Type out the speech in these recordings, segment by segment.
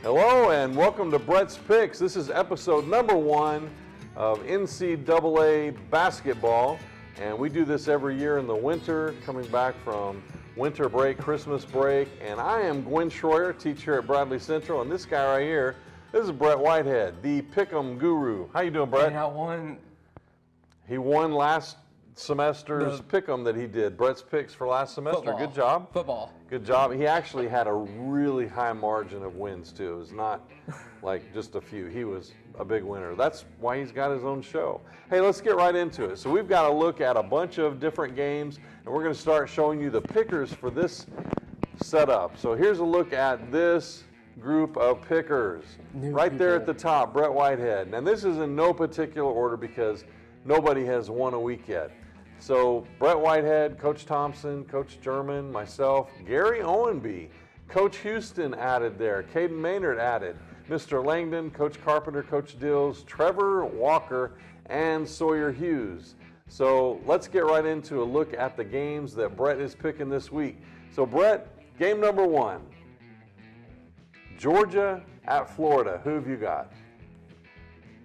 Hello and welcome to Brett's Picks. This is episode number 1 of NCAA Basketball, and we do this every year in the winter, coming back from winter break, Christmas break, and I am Gwen Schroyer, teacher at Bradley Central, and this guy right here, this is Brett Whitehead, the Pick'em guru. How you doing, Brett? And I won. He won last semester's Pick'em that he did, Brett's Picks for last semester. Football. Good job. Football. Good job. He actually had a really high margin of wins, too. It was not like just a few. He was a big winner. That's why he's got his own show. Hey, let's get right into it. So we've got to look at a bunch of different games, and we're going to start showing you the pickers for this setup. So here's a look at this group of pickers. Right there at the top, Brett Whitehead. And this is in no particular order because nobody has won a week yet. So Brett Whitehead, Coach Thompson, Coach German, myself, Gary Owenby, Coach Houston added there, Caden Maynard added, Mr. Langdon, Coach Carpenter, Coach Dills, Trevor Walker, and Sawyer Hughes. So let's get right into a look at the games that Brett is picking this week. So Brett, game number 1, Georgia at Florida. Who have you got?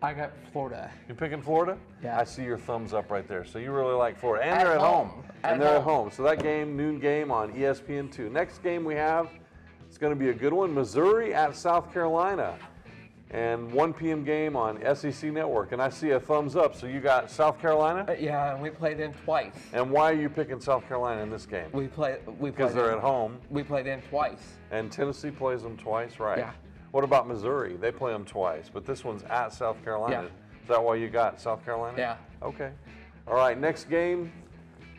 I got Florida. You picking Florida? Yeah. I see your thumbs up right there. So you really like Florida. And they're at home. And they're at home. So that game, noon game on ESPN2. Next game we have, it's going to be a good one. Missouri at South Carolina. And 1 p.m. game on SEC Network. And I see a thumbs up. So you got South Carolina? Yeah, and we played them twice. And why are you picking South Carolina in this game? Because they're at home. We played them twice. And Tennessee plays them twice, right? Yeah. What about Missouri? They play them twice, but this one's at South Carolina. Yeah. Is that why you got South Carolina? Yeah. Okay. All right, next game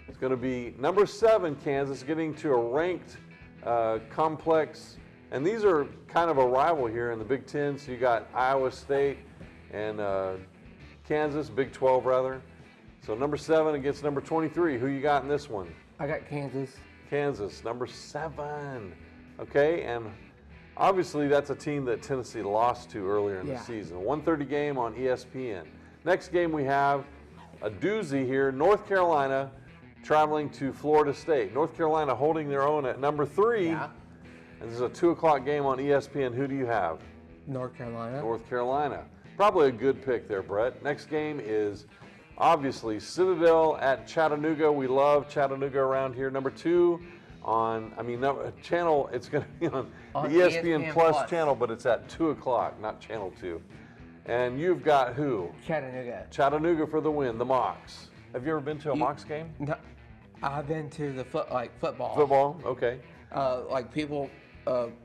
is going to be number 7, Kansas, getting to a ranked complex. And these are kind of a rival here in the Big Ten. So you got Iowa State and Kansas, Big 12 rather. So number 7 against number 23. Who you got in this one? I got Kansas. Kansas, number 7. Okay, and obviously, that's a team that Tennessee lost to earlier in the season. 1:30 game on ESPN. Next game we have a doozy here. North Carolina traveling to Florida State. North Carolina holding their own at number 3. Yeah. And this is a 2 o'clock game on ESPN. Who do you have? North Carolina. North Carolina. Probably a good pick there, Brett. Next game is obviously Citadel at Chattanooga. We love Chattanooga around here. Number 2. Channel, it's going to be on the ESPN Plus channel, but it's at 2 o'clock, not channel 2. And you've got who? Chattanooga. Chattanooga for the win, the Mocs. Have you ever been to a Mocs game? No, I've been to the football. Football, okay. People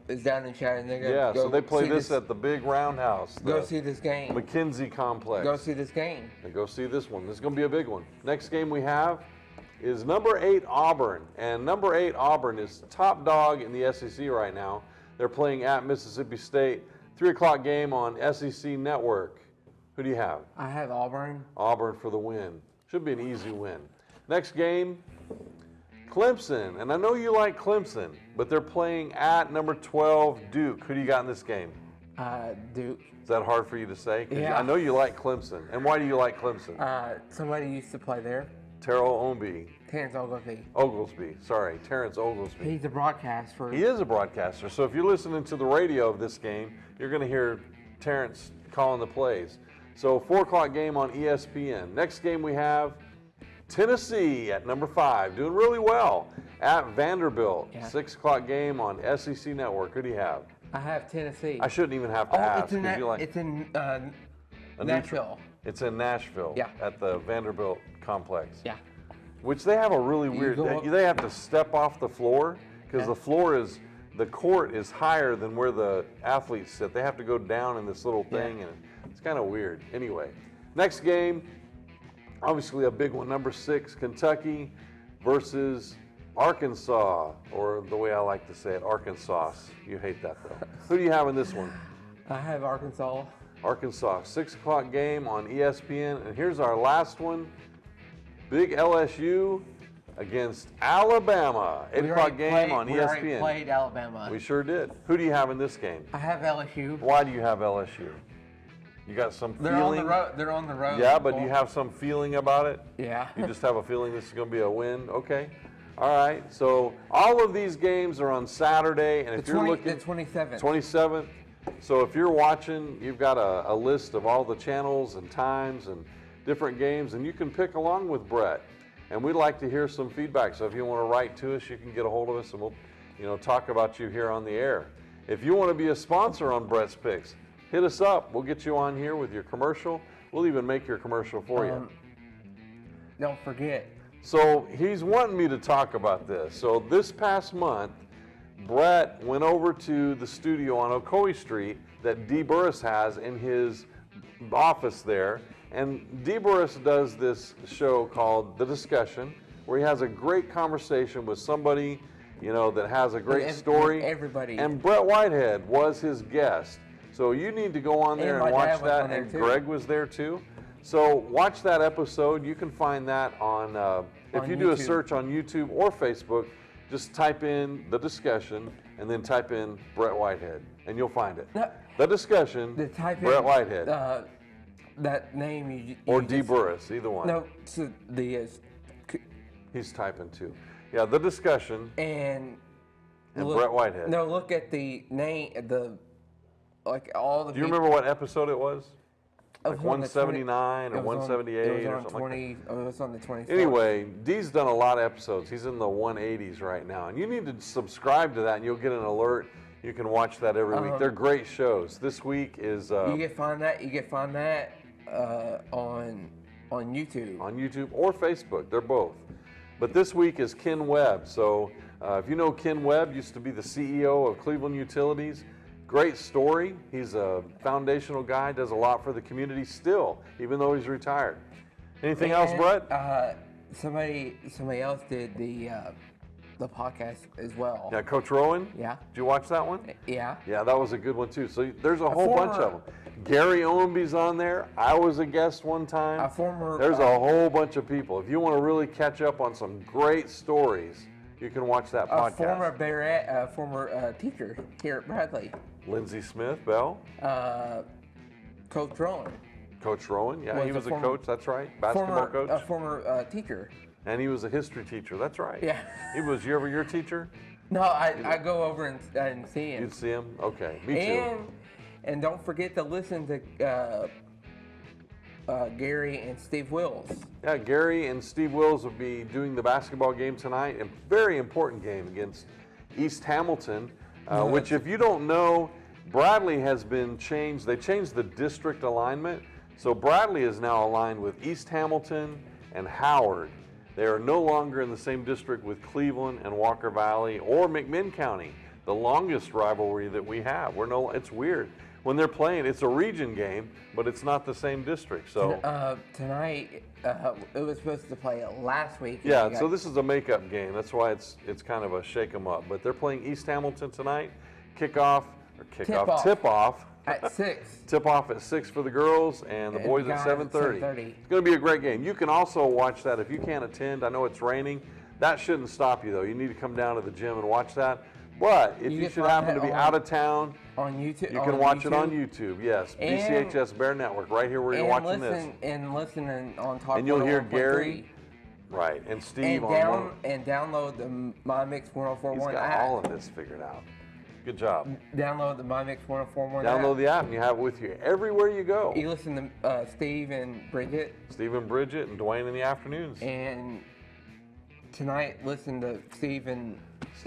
is down in Chattanooga. Yeah, so they play this at the big roundhouse. Go see this game. McKenzie Complex. Go see this game. And go see this one. This is going to be a big one. Next game we have is number 8 Auburn, and number 8 Auburn is top dog in the SEC right now. They're playing at Mississippi State. 3 o'clock game on SEC Network. Who do you have? I have Auburn. Auburn for the win. Should be an easy win. Next game, Clemson, and I know you like Clemson, but they're playing at number 12 Duke. Who do you got in this game? Duke. Is that hard for you to say? Yeah. I know you like Clemson. And why do you like Clemson? Somebody used to play there. Terrell Ownby. Terrence Oglesby. Terrence Oglesby. He's a broadcaster. He is a broadcaster. So if you're listening to the radio of this game, you're going to hear Terrence calling the plays. So 4 o'clock game on ESPN. Next game we have Tennessee at number 5, doing really well at Vanderbilt. Yeah. 6 o'clock game on SEC Network. Who do you have? I have Tennessee. I shouldn't even have to ask. It's in Nashville. It's in Nashville. Yeah. At the Vanderbilt complex. Yeah. Which they have a really weird. They have to step off the floor because the court is higher than where the athletes sit. They have to go down in this little thing, and it's kind of weird. Anyway, next game, obviously a big one. Number 6, Kentucky versus Arkansas, or the way I like to say it, Arkansas. You hate that though. Who do you have in this one? I have Arkansas. Arkansas, 6 o'clock game on ESPN. And here's our last one. Big LSU against Alabama. 8 o'clock game on ESPN. We already played Alabama. We sure did. Who do you have in this game? I have LSU. Why do you have LSU? You got some feeling? They're on the road. Yeah, but do you have some feeling about it? Yeah. You just have a feeling this is going to be a win? Okay. All right. So all of these games are on Saturday. And if you're looking... The 27th. 27th. So if you're watching, you've got a list of all the channels and times and different games, and you can pick along with Brett. And we'd like to hear some feedback. So if you want to write to us, you can get a hold of us, and we'll talk about you here on the air. If you want to be a sponsor on Brett's Picks, hit us up. We'll get you on here with your commercial. We'll even make your commercial for you. Don't forget. So he's wanting me to talk about this. So this past month, Brett went over to the studio on Ocoee Street that D. Burris has in his office there. And D. Burris does this show called The Discussion, where he has a great conversation with somebody, that has a great story. Everybody. And Brett Whitehead was his guest. So you need to go on there and watch that. And Greg was there too. So watch that episode. You can find that on, if you do a search on YouTube or Facebook, just type in The Discussion and then type in Brett Whitehead and you'll find it. The Discussion, Brett Whitehead. That name you or D. Burris, either one. No, so he's typing too. Yeah, The Discussion and Brett Whitehead. No, look at the name, all the. Do you remember what episode it was? Like 179 or 178 or something like that. It was on the 24th. Anyway, D's done a lot of episodes. He's in the 180s right now. And you need to subscribe to that and you'll get an alert. You can watch that every week. They're great shows. This week is... you can find that on YouTube. On YouTube or Facebook. They're both. But this week is Ken Webb. So if you know Ken Webb, used to be the CEO of Cleveland Utilities. Great story. He's a foundational guy, does a lot for the community still, even though he's retired. Anything else, Brett? Somebody else did the podcast as well. Yeah, Coach Rowan? Yeah. Did you watch that one? Yeah. Yeah, that was a good one too. So there's a whole bunch of them. Gary Owenby's on there. I was a guest one time. There's a whole bunch of people. If you want to really catch up on some great stories, you can watch that podcast. Former teacher here at Bradley. Lindsey Smith, Bell. Coach Rowan. Coach Rowan, yeah, he was a coach, that's right. Basketball coach. A former teacher. And he was a history teacher, that's right. Yeah. He was ever your teacher? No, I go over and see him. You'd see him? Okay, me too. And don't forget to listen to Gary and Steve Wills. Yeah, Gary and Steve Wills will be doing the basketball game tonight. A very important game against East Hamilton, which if you don't know, Bradley has been changed. They changed the district alignment. So Bradley is now aligned with East Hamilton and Howard. They are no longer in the same district with Cleveland and Walker Valley or McMinn County, the longest rivalry that we have. It's weird. When they're playing, it's a region game, but it's not the same district. So tonight, it was supposed to play last week. Yeah, so this is a makeup game. That's why it's kind of a shake 'em up. But they're playing East Hamilton tonight. Tip-off at 6. Tip-off at 6 for the girls and the boys at 7:30. It's going to be a great game. You can also watch that if you can't attend. I know it's raining. That shouldn't stop you, though. You need to come down to the gym and watch that. But if you should happen to be out of town, on YouTube, you can watch it on YouTube. Yes, BCHS Bear Network, right here where you're watching this. And listen on Talk. And you'll hear Gary, right, and Steve and download the MyMix 1041 app. He's got all of this figured out. Good job. Download the MyMix 1041 app. Download the app and you have it with you everywhere you go. You listen to Steve and Bridget. Steve and Bridget and Dwayne in the afternoons. And tonight, listen to Steve and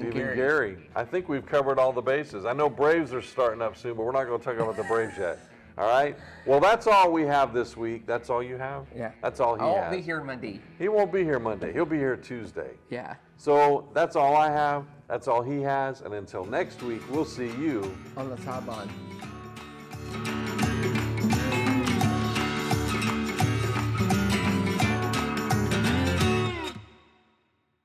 Gary. I think we've covered all the bases. I know Braves are starting up soon, but we're not going to talk about the Braves yet. All right? Well, that's all we have this week. That's all you have? Yeah. That's all he has. I won't be here Monday. He won't be here Monday. He'll be here Tuesday. Yeah. So that's all I have. That's all he has. And until next week, we'll see you on the sideline.